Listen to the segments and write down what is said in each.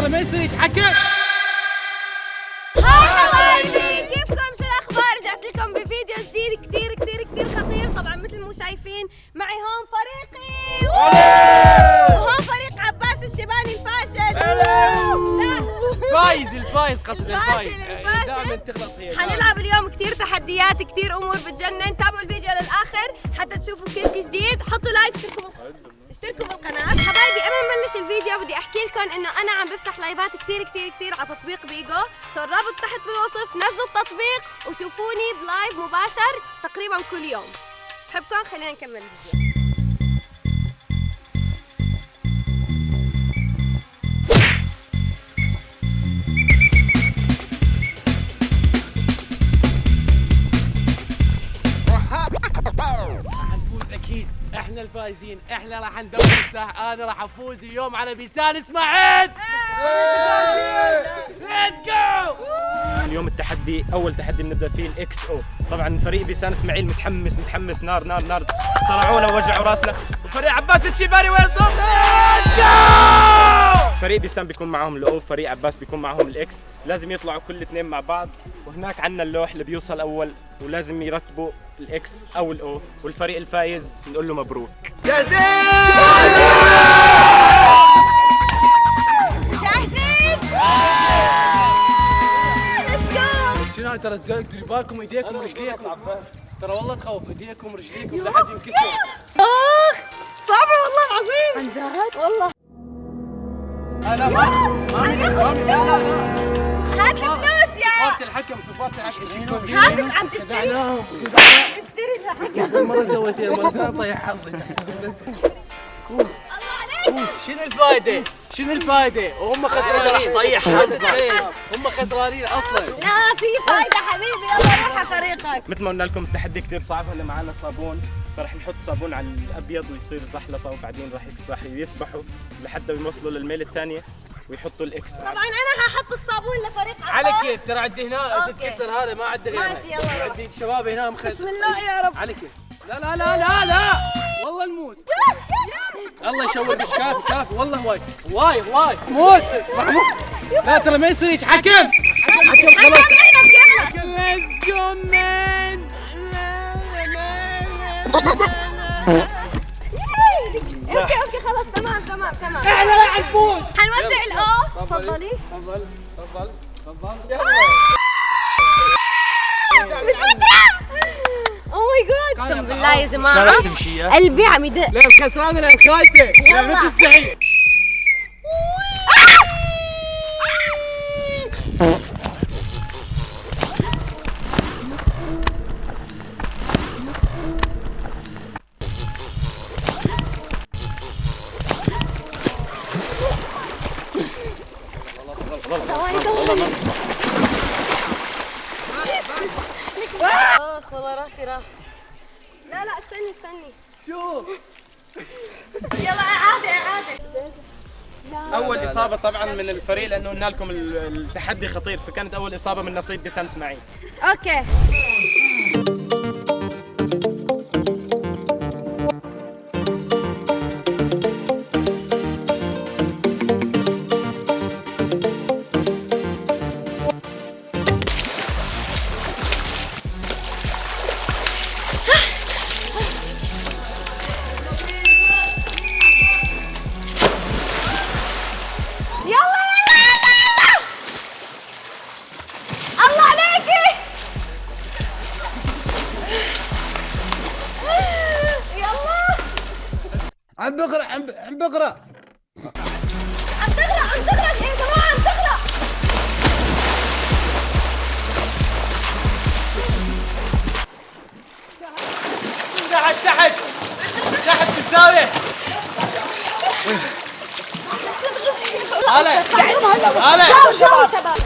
ترى ما يصير يتحكم. هاي حبايبي، كيفكم؟ شو الاخبار؟ رجعت لكم بفيديو جديد كثير كثير كثير خطير. طبعا مثل ما شايفين معي هون فريقي، وهون فريق عباس الشيباني الفاشل. الفايز قصد الفايز. دائما تغلط هي. حنلعب اليوم كثير تحديات، كثير امور بتجنن. تابعوا الفيديو للاخر حتى تشوفوا كل شيء جديد. حطوا لايك، اشتركوا بالقناة. حبايبي قبل ما نبلش الفيديو بدي احكي لكم انه انا عم بفتح لايفات كثير كثير كثير على تطبيق بيجو، سو الرابط تحت بالوصف. نزلوا التطبيق وشوفوني بلايف مباشر تقريبا كل يوم. بحبكم، خلينا نكمل الفيديو. اكيد احنا الفايزين، احنا راح ندور صح. انا راح افوز اليوم على بيسان اسماعيل. ليتس جو. اليوم التحدي، اول تحدي بنبدا فيه الاكس او. طبعا فريق بيسان اسماعيل متحمس نار نار نار، صرعونا ووجعوا راسنا. وفريق عباس الشيباني وين صوت؟ فريق بيسان بيكون معهم الاو، فريق عباس بيكون معهم الاكس. لازم يطلعوا كل اثنين مع بعض، وهناك عندنا اللوح اللي بيوصل اول، ولازم يرتبوا الاكس او الاو، والفريق الفايز نقول له مبروك. جاهزين؟ شنو ترى ديروا بالكم ايديكم ورجليكم. ترى والله تخوف ايديكم ورجليكم لحد ينكسر. اخ صعبة والله العظيم. عن جد؟ والله. لا لا هات الفلوس يا صفارة الحكم، صفارة الحكم. هات. عم تشتري؟ اشتري الحكم. مرة سويتها، مرة ثانية طيح حظي. الله عليك. شنو الفائدة؟ شنو الفائدة؟ وهم خسرانين. طيح حظك. هم خسرانين اصلا. لا في فايدة حبيبي، يلا روح على فريقك. مثل ما قلنا لكم التحدي كثير صعب. هلا معنا صابون، فرح نحط صابون على الابيض ويصير زحلطه، وبعدين راح يسبحوا لحد ما يوصلوا للميل الثانيه ويحطوا الاكس. طبعا انا ححط الصابون لفريق على عباس. كيف؟ ترى عندي هنا تتكسر، هذا ما عندي غيره. ماشي يلا. عندي شباب هنا بسم الله يا رب. على كيف؟ لا لا لا لا لا والله نموت. الله يشوق كافي والله واي موت محمود. لا ترى ما يصير يتحكم. حكم خلاص. ليتس جو مان. اوكي خلاص تمام. احنا راح نفوز. حنوزع الاو. تفضلي. تفضل او ماي جاد، اقسم بالله يا جماعه شارع تمشية. قلبي عم يدق. لا الخسرانه لا خايفه. لا ما تستحي. اخ والله راسي راح. لا استني شو يلا اعاده. اول اصابه طبعا من الفريق، لانه قلنا لكم التحدي خطير، فكانت اول اصابه من نصيب بيسان اسماعيل. اوكي. عم بغرق عم تغرق يا جماعه، عم تغرق. تحت في الزاويه. هلا شباب.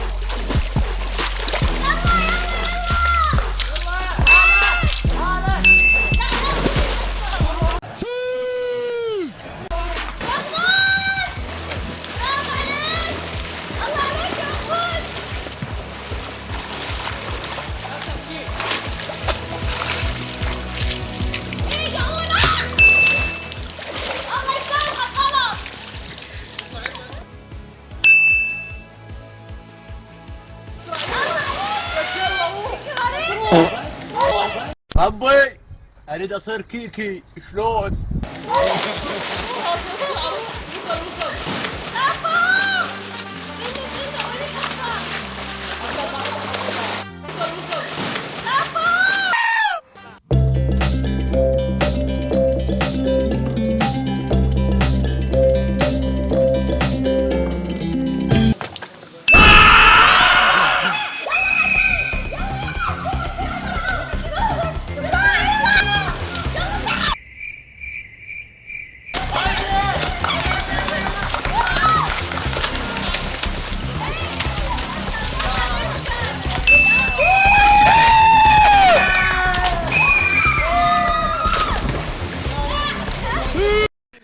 اريد اصير كيكي. شلون؟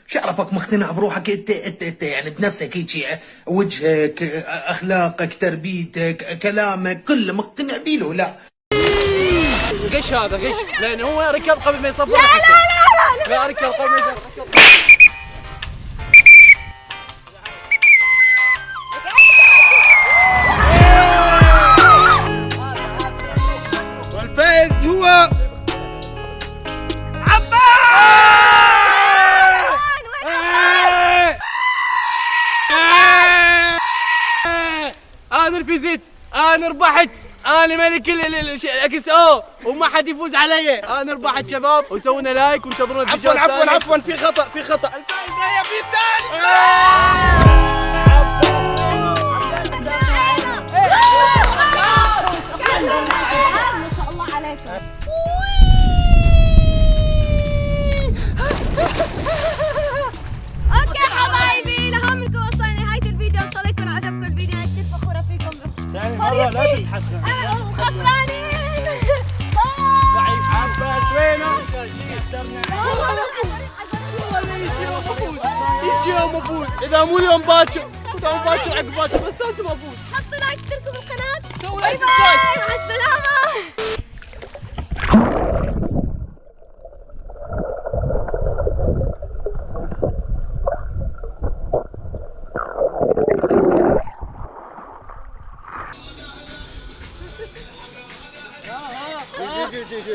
شعرفك مقتنع بروحك انت يعني بنفسك هيك، وجهك، اخلاقك، تربيتك، كلامك، كله مقتنع بيه لا؟ غش هذا غش، لان هو ركب قبل ما يصفر. لا لا لا لا لا ركب قبل ما يصفر. والفائز هو انا رفزت، انا ربحت، انا ملك الاكس او وما حد يفوز علي. انا ربحت شباب، وسوينا لايك وانتظرونا الفيديو الثاني. عفوا في خطا الفائز هي بيسال. ما شاء الله عليكم. اوكي حبايبي، لهون بنكون وصلنا لنهاية الفيديو. ان شاء الله يكون عجبكم الفيديو. انا كثير فخورة فيكم. ثاني مرة لا تتحسن. خسرانين. ضعيف عباس وينه؟ يجي يوم افوز، اذا مو اليوم باكر، اذا مو باكر عقب باكر، بس لازم افوز. حطوا لايك، اشتركوا بالقناة. سووا باي لايك باي، مع السلامة. جي